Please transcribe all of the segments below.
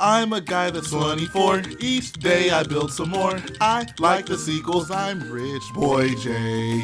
I'm a guy that's 24. Each day I build some more. I like the sequels. I'm Rich Boy J.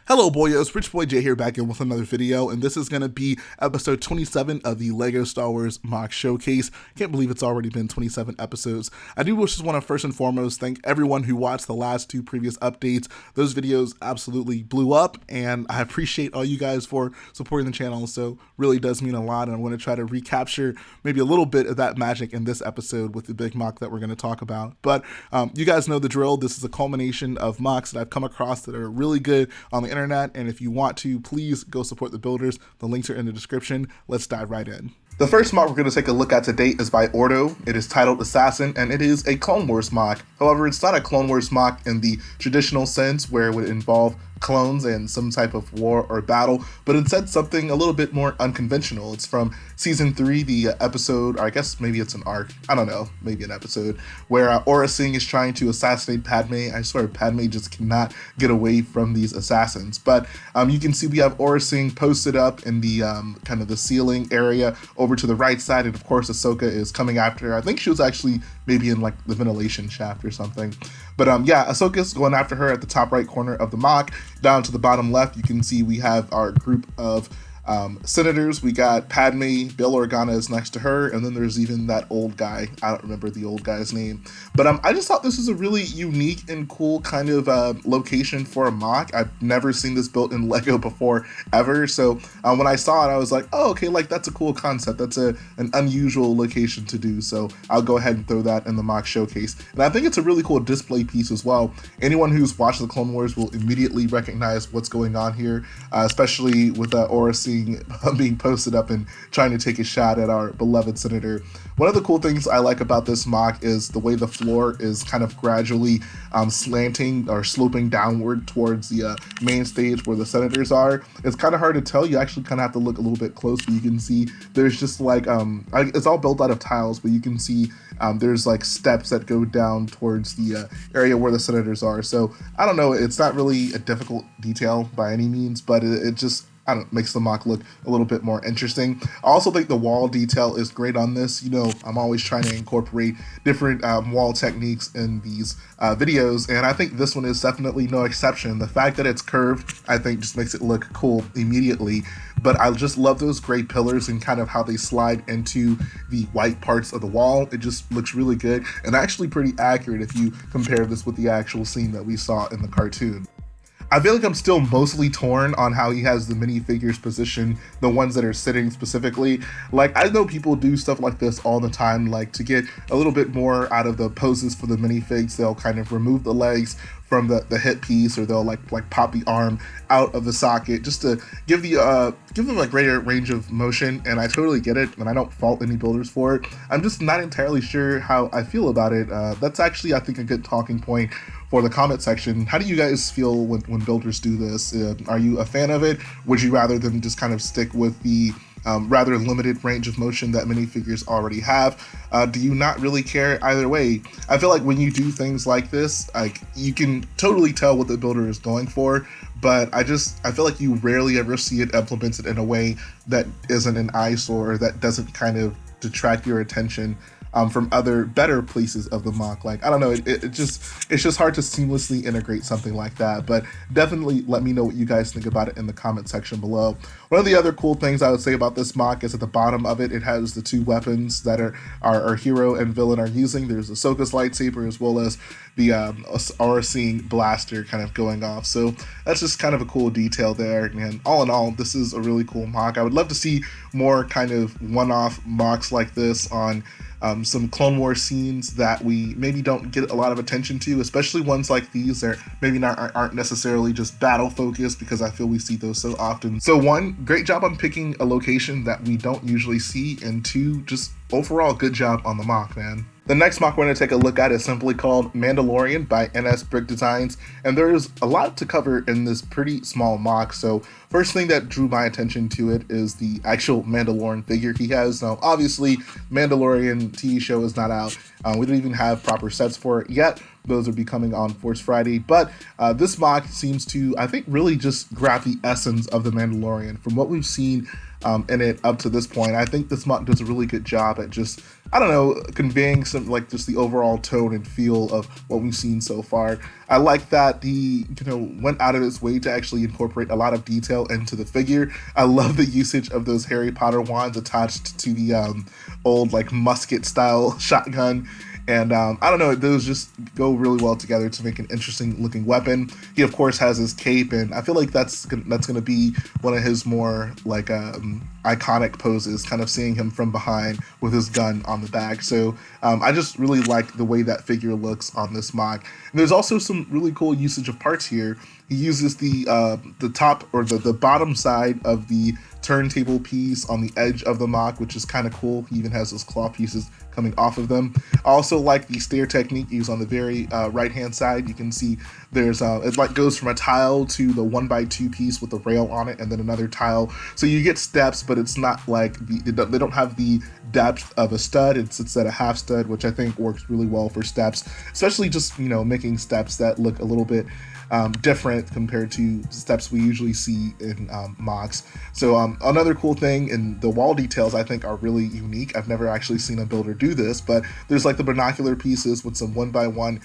Hello boyos, Rich Boy J here back in with another video, and this is going to be episode 27 of the LEGO Star Wars MOC Showcase. Can't believe it's already been 27 episodes. I do just want to first and foremost thank everyone who watched the last two previous updates. Those videos absolutely blew up, and I appreciate all you guys for supporting the channel, so really does mean a lot, and I'm going to try to recapture maybe a little bit of that magic in this episode with the big MOC that we're going to talk about. But you guys know the drill. This is a culmination of MOCs that I've come across that are really good on the internet, and if you want to, please go support the builders. The links are in the description. Let's dive right in. The first MOC we're going to take a look at today is by Ordo. It is titled Assassin, and it is a Clone Wars MOC. However, it's not a Clone Wars MOC in the traditional sense where it would involve clones and some type of war or battle, but instead something a little bit more unconventional. It's from season 3, the episode, or I guess maybe it's an arc, I don't know, maybe an episode, where Aurra Sing is trying to assassinate Padme. I swear Padme just cannot get away from these assassins. But you can see we have Aurra Sing posted up in the kind of the ceiling area over to the right side, and of course Ahsoka is coming after her. I think she was actually maybe in like the ventilation shaft or something. But yeah, Ahsoka's going after her at the top right corner of the MOC. Down to the bottom left, you can see we have our group of senators. We got Padme, Bail Organa is next to her, and then there's even that old guy. I don't remember the old guy's name. But I just thought this was a really unique and cool kind of location for a MOC. I've never seen this built in LEGO before, ever. So when I saw it, I was like, oh, okay, like that's a cool concept. That's an unusual location to do. So I'll go ahead and throw that in the MOC showcase. And I think it's a really cool display piece as well. Anyone who's watched the Clone Wars will immediately recognize what's going on here, especially with Aurra Sing being posted up and trying to take a shot at our beloved senator. One of the cool things I like about this MOC is the way the floor is kind of gradually slanting or sloping downward towards the main stage where the senators are. It's kind of hard to tell. You actually kind of have to look a little bit closer. You can see there's just like it's all built out of tiles, but you can see there's like steps that go down towards the area where the senators are. So I don't know, it's not really a difficult detail by any means, but it just makes the MOC look a little bit more interesting. I also think the wall detail is great on this. You know, I'm always trying to incorporate different wall techniques in these videos, and I think this one is definitely no exception. The fact that it's curved, I think, just makes it look cool immediately. But I just love those gray pillars and kind of how they slide into the white parts of the wall. It just looks really good and actually pretty accurate if you compare this with the actual scene that we saw in the cartoon. I feel like I'm still mostly torn on how he has the minifigures positioned, the ones that are sitting specifically. Like, I know people do stuff like this all the time, like to get a little bit more out of the poses for the minifigs, they'll kind of remove the legs from the hip piece, or they'll like pop the arm out of the socket just to give them a greater range of motion. And I totally get it, and I don't fault any builders for it. I'm just not entirely sure how I feel about it. That's actually, I think, a good talking point for the comment section. How do you guys feel when builders do this? Are you a fan of it? Would you rather them just kind of stick with the rather limited range of motion that minifigures already have? Do you not really care? Either way, I feel like when you do things like this, like, you can totally tell what the builder is going for, but I feel like you rarely ever see it implemented in a way that isn't an eyesore, or that doesn't kind of detract your attention from other better places of the MOC. Like, I don't know, it's just hard to seamlessly integrate something like that. But definitely let me know what you guys think about it in the comment section below. One of the other cool things I would say about this MOC is at the bottom of it, it has the two weapons that our hero and villain are using. There's Ahsoka's lightsaber as well as the Aurra Sing blaster kind of going off. So that's just kind of a cool detail there. And all in all, this is a really cool MOC. I would love to see more kind of one-off MOCs like this on some Clone Wars scenes that we maybe don't get a lot of attention to, especially ones like these that maybe aren't necessarily just battle focused, because I feel we see those so often. So one, great job on picking a location that we don't usually see, and two, just overall good job on the MOC, man. The next MOC we're going to take a look at is simply called Mandalorian by NS Brick Designs, and there's a lot to cover in this pretty small MOC. So first thing that drew my attention to it is the actual Mandalorian figure he has. Now obviously Mandalorian TV show is not out, we don't even have proper sets for it yet. Those will be coming on Force Friday, but this MOC seems to, I think, really just grab the essence of the Mandalorian. From what we've seen in it up to this point. I think this MOC does a really good job at just, I don't know, conveying some, like, just the overall tone and feel of what we've seen so far. I like that went out of its way to actually incorporate a lot of detail into the figure. I love the usage of those Harry Potter wands attached to the old, like, musket style shotgun. And I don't know, those just go really well together to make an interesting looking weapon. He of course has his cape, and I feel like that's gonna be one of his more like iconic poses, kind of seeing him from behind with his gun on the back. So I just really like the way that figure looks on this MOC. And there's also some really cool usage of parts here. He uses the top or the bottom side of the turntable piece on the edge of the MOC, which is kind of cool. He even has those claw pieces coming off of them. I also like the stair technique used on the very right hand side. You can see there's it like goes from a tile to the 1x2 piece with the rail on it, and then another tile. So you get steps, but it's not like they don't have the depth of a stud. It's at a half stud, which I think works really well for steps, especially just making steps that look a little bit different compared to steps we usually see in MOCs. So another cool thing, and the wall details I think are really unique. I've never actually seen a builder do this, but there's like the binocular pieces with some 1x1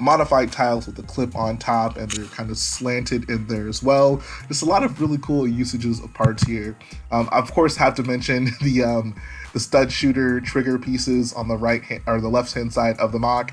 modified tiles with the clip on top, and they're kind of slanted in there as well. Just a lot of really cool usages of parts here. I of course have to mention the stud shooter trigger pieces on the right hand or the left hand side of the MOC.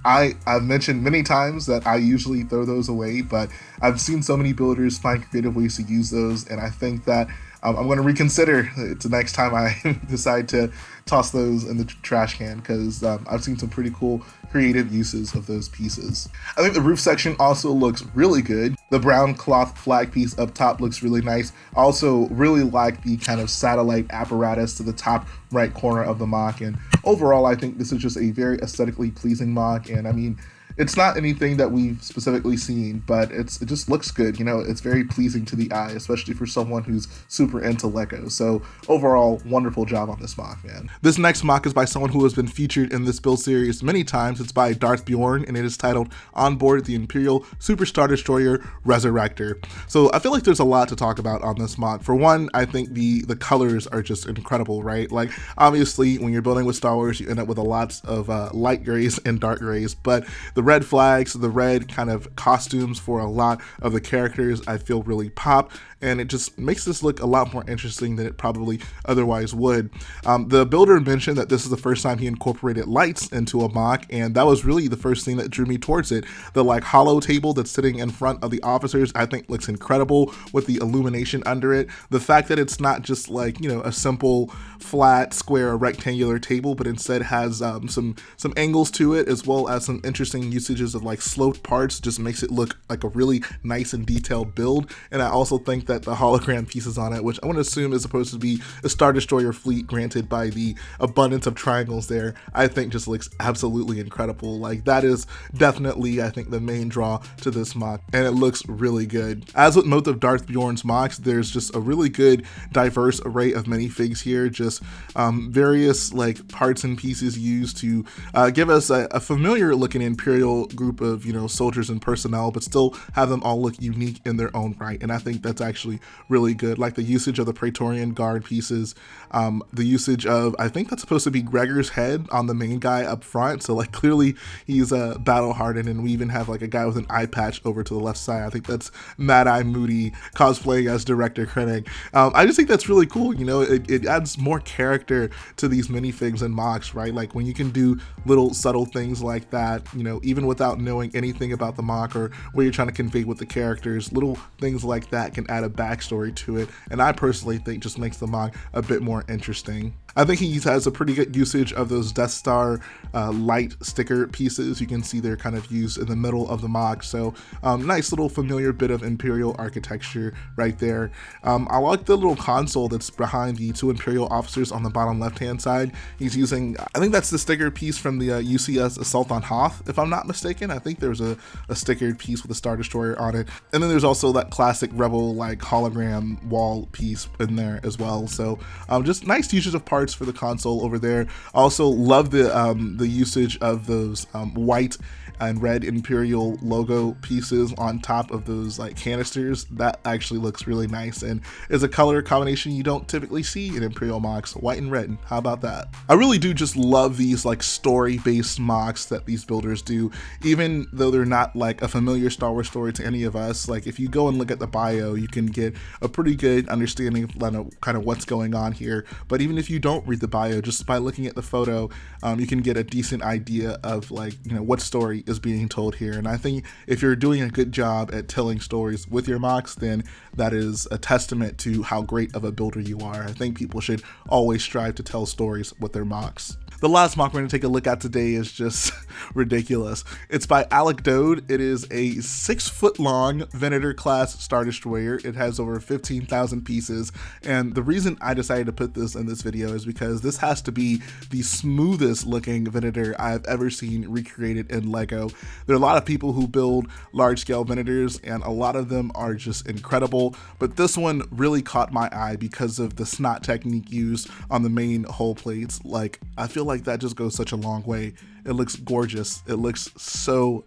I've mentioned many times that I usually throw those away, but I've seen so many builders find creative ways to use those, and I think that I'm going to reconsider it the next time I decide to toss those in the trash can, because I've seen some pretty cool creative uses of those pieces. I think the roof section also looks really good. The brown cloth flag piece up top looks really nice. I also really like the kind of satellite apparatus to the top right corner of the MOC, and overall I think this is just a very aesthetically pleasing MOC. And I mean, it's not anything that we've specifically seen, but it just looks good. It's very pleasing to the eye, especially for someone who's super into Lego. So overall, wonderful job on this MOC, man. This next MOC is by someone who has been featured in this build series many times. It's by Darth Bjorn, and it is titled Onboard, the Imperial Super Star Destroyer Resurrector. So I feel like there's a lot to talk about on this MOC. For one, I think the colors are just incredible, right? Like, obviously, when you're building with Star Wars, you end up with a lot of light grays and dark grays, but the red flags, the red kind of costumes for a lot of the characters, I feel really pop, and it just makes this look a lot more interesting than it probably otherwise would. The builder mentioned that this is the first time he incorporated lights into a MOC, and that was really the first thing that drew me towards it. The like hollow table that's sitting in front of the officers, I think looks incredible with the illumination under it. The fact that it's not just like, a simple flat square rectangular table, but instead has some angles to it, as well as some interesting usages of like sloped parts, just makes it look like a really nice and detailed build. And I also think that the hologram pieces on it, which I want to assume is supposed to be a Star Destroyer fleet, granted by the abundance of triangles there, I think just looks absolutely incredible. Like, that is definitely, I think, the main draw to this MOC, and it looks really good. As with most of Darth Bjorn's MOCs, there's just a really good diverse array of minifigs here, just various like parts and pieces used to give us a familiar looking Imperial group of soldiers and personnel, but still have them all look unique in their own right. And I think that's actually really good. Like the usage of the Praetorian Guard pieces, the usage of, I think that's supposed to be Gregor's head on the main guy up front, so like clearly he's battle hardened, and we even have like a guy with an eye patch over to the left side. I think that's Mad Eye Moody cosplaying as Director Krennic. I just think that's really cool. It adds more character to these minifigs and MOCs, right? Like when you can do little subtle things like that, even without knowing anything about the MOC or what you're trying to convey with the characters, little things like that can add a backstory to it, and I personally think just makes the MOC a bit more interesting. I think he has a pretty good usage of those Death Star light sticker pieces. You can see they're kind of used in the middle of the MOC, so nice little familiar bit of Imperial architecture right there. I like the little console that's behind the two Imperial officers on the bottom left hand side. He's using, I think that's the sticker piece from the UCS Assault on Hoth, if I'm not mistaken. I think there's a stickered piece with a Star Destroyer on it, and then there's also that classic Rebel like hologram wall piece in there as well. So just nice usage of parts parts for the console over there. I also love the usage of those white and red Imperial logo pieces on top of those like canisters. That actually looks really nice and is a color combination you don't typically see in Imperial MOCs, white and red. How about that? I really do just love these like story-based MOCs that these builders do, even though they're not like a familiar Star Wars story to any of us. Like if you go and look at the bio, you can get a pretty good understanding of kind of what's going on here. But even if you don't read the bio, just by looking at the photo, you can get a decent idea of like, you know, what story is being told here. And I think if you're doing a good job at telling stories with your MOCs, then that is a testament to how great of a builder you are. I think people should always strive to tell stories with their MOCs. The last MOC we're going to take a look at today is just ridiculous. It's by Alec Dode. It is a 6-foot long Venator class Star Destroyer. It has over 15,000 pieces. And the reason I decided to put this in this video is because this has to be the smoothest looking Venator I've ever seen recreated in Lego. There are a lot of people who build large scale Venators and a lot of them are just incredible. But this one really caught my eye because of the snot technique used on the main hull plates. Like, I feel like that just goes such a long way. It looks gorgeous. It looks so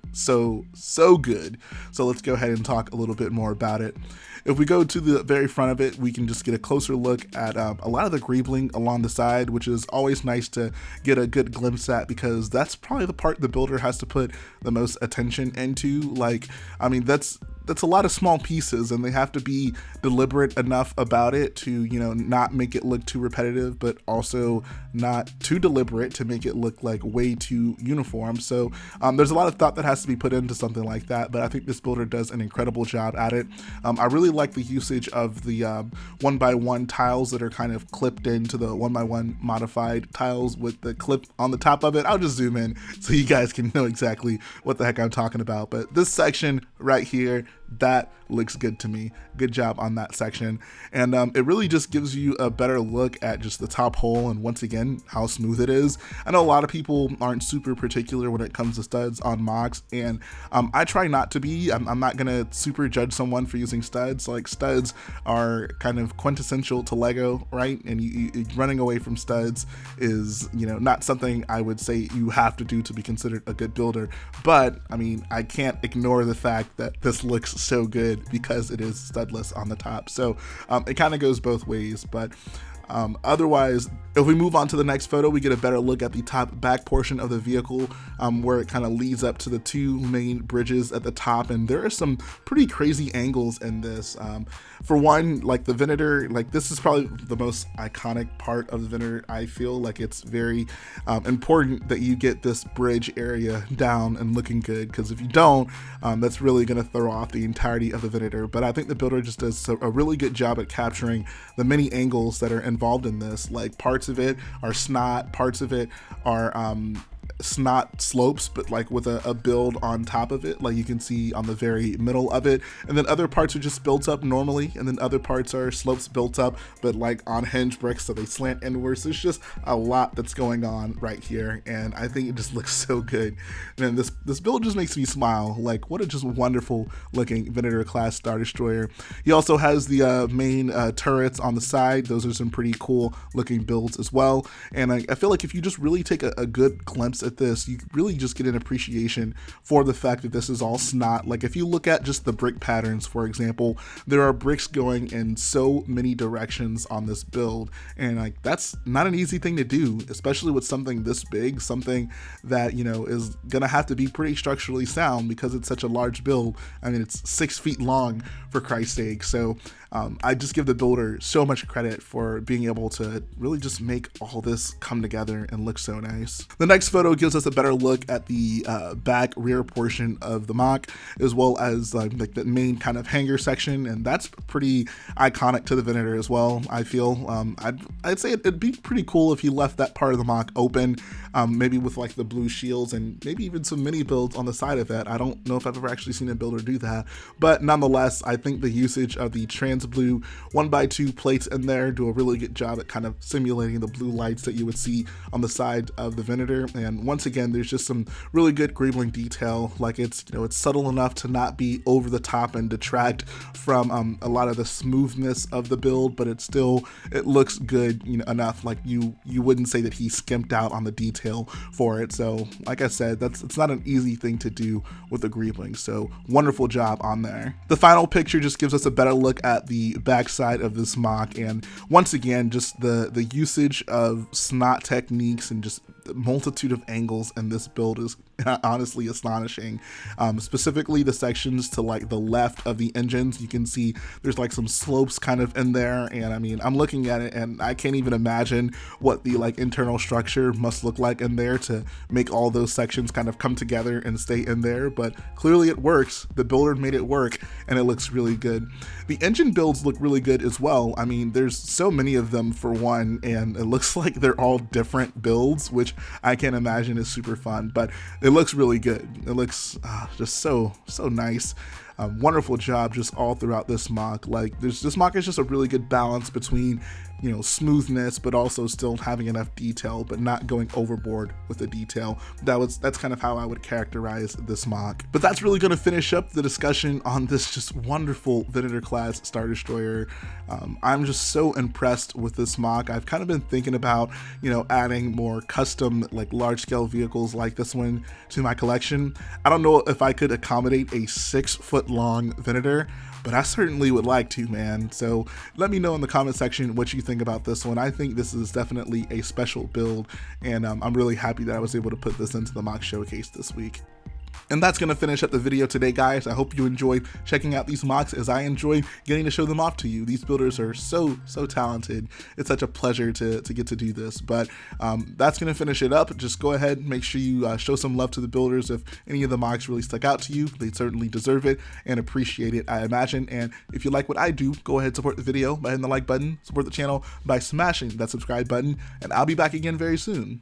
good. So let's go ahead and talk a little bit more about it. If we go to the very front of it, we can just get a closer look at a lot of the greebling along the side, which is always nice to get a good glimpse at because that's probably the part the builder has to put the most attention into. Like, I mean, that's a lot of small pieces and they have to be deliberate enough about it to, you know, not make it look too repetitive, but also not too deliberate to make it look like way too uniform. So there's a lot of thought that has to be put into something like that, but I think this builder does an incredible job at it. I really like the usage of the 1x1 tiles that are kind of clipped into the 1x1 modified tiles with the clip on the top of it. I'll just zoom in so you guys can know exactly what the heck I'm talking about. But this section right here, that looks good to me. Good job on that section. And it really just gives you a better look at just the top hole and once again how smooth it is. I know a lot of people aren't super particular when it comes to studs on MOCs, and I try not to be. I'm not gonna super judge someone for using studs. Like, studs are kind of quintessential to Lego, right? And you running away from studs is, you know, not something I would say you have to do to be considered a good builder. But I mean, I can't ignore the fact that this looks so good because it is studless on the top. So it kind of goes both ways. But otherwise, if we move on to the next photo, we get a better look at the top back portion of the vehicle, where it kind of leads up to the two main bridges at the top. And there are some pretty crazy angles in this. For one, like the Venator, like this is probably the most iconic part of the Venator. I feel like it's very important that you get this bridge area down and looking good, because if you don't, that's really going to throw off the entirety of the Venator. But I think the builder just does a really good job at capturing the many angles that are involved in this. Like, parts of it are snot, parts of it are snot slopes, but like with a build on top of it, like you can see on the very middle of it. And then other parts are just built up normally, and then other parts are slopes built up but like on hinge bricks, so they slant inwards. There's just a lot that's going on right here, and I think it just looks so good. Man, this build just makes me smile. Like, what a just wonderful looking Venator class Star Destroyer. He also has the main turrets on the side. Those are some pretty cool looking builds as well, and I feel like if you just really take a good glimpse at this, you really just get an appreciation for the fact that this is all snot. Like, if you look at just the brick patterns, for example, there are bricks going in so many directions on this build, and like that's not an easy thing to do, especially with something this big, something that, you know, is gonna have to be pretty structurally sound because it's such a large build. I mean, it's 6 feet long, for Christ's sake. So I just give the builder so much credit for being able to really just make all this come together and look so nice. The next photo gives us a better look at the back rear portion of the MOC, as well as like the main kind of hangar section, and that's pretty iconic to the Venator as well. I feel I'd say it'd be pretty cool if you left that part of the MOC open, maybe with like the blue shields and maybe even some mini builds on the side of it. I don't know if I've ever actually seen a builder do that, but nonetheless, I think the usage of the trans intense blue 1x2 plates in there, do a really good job at kind of simulating the blue lights that you would see on the side of the Venator. And once again, there's just some really good greebling detail. Like it's, you know, it's subtle enough to not be over the top and detract from a lot of the smoothness of the build, but it looks good, you know, enough. Like you wouldn't say that he skimped out on the detail for it. So like I said, it's not an easy thing to do with the greebling. So wonderful job on there. The final picture just gives us a better look at the backside of this MOC, and once again, just the usage of SMOOOOOTH techniques and just the multitude of angles in this build is honestly astonishing. Specifically the sections to like the left of the engines, you can see there's like some slopes kind of in there, and I mean, I'm looking at it and I can't even imagine what the like internal structure must look like in there to make all those sections kind of come together and stay in there, but clearly it works. The builder made it work and it looks really good. The engine builds look really good as well. I mean, there's so many of them for one, and it looks like they're all different builds, which I can imagine is super fun, but it looks really good. It looks just so nice. Wonderful job just all throughout this MOC. Like this MOC is just a really good balance between, you know, smoothness, but also still having enough detail, but not going overboard with the detail. That's kind of how I would characterize this MOC. But that's really going to finish up the discussion on this just wonderful Venator class Star Destroyer. I'm just so impressed with this MOC. I've kind of been thinking about, you know, adding more custom, like large scale vehicles like this one to my collection. I don't know if I could accommodate a 6-foot-long Venator, but I certainly would like to, man. So let me know in the comment section what you think about this one. I think this is definitely a special build, and I'm really happy that I was able to put this into the MOC showcase this week. And that's going to finish up the video today, guys. I hope you enjoyed checking out these MOCs as I enjoy getting to show them off to you. These builders are so talented. It's such a pleasure to get to do this. But that's going to finish it up. Just go ahead and make sure you show some love to the builders. If any of the MOCs really stuck out to you, they certainly deserve it and appreciate it, I imagine. And if you like what I do, go ahead and support the video by hitting the like button, support the channel by smashing that subscribe button, and I'll be back again very soon.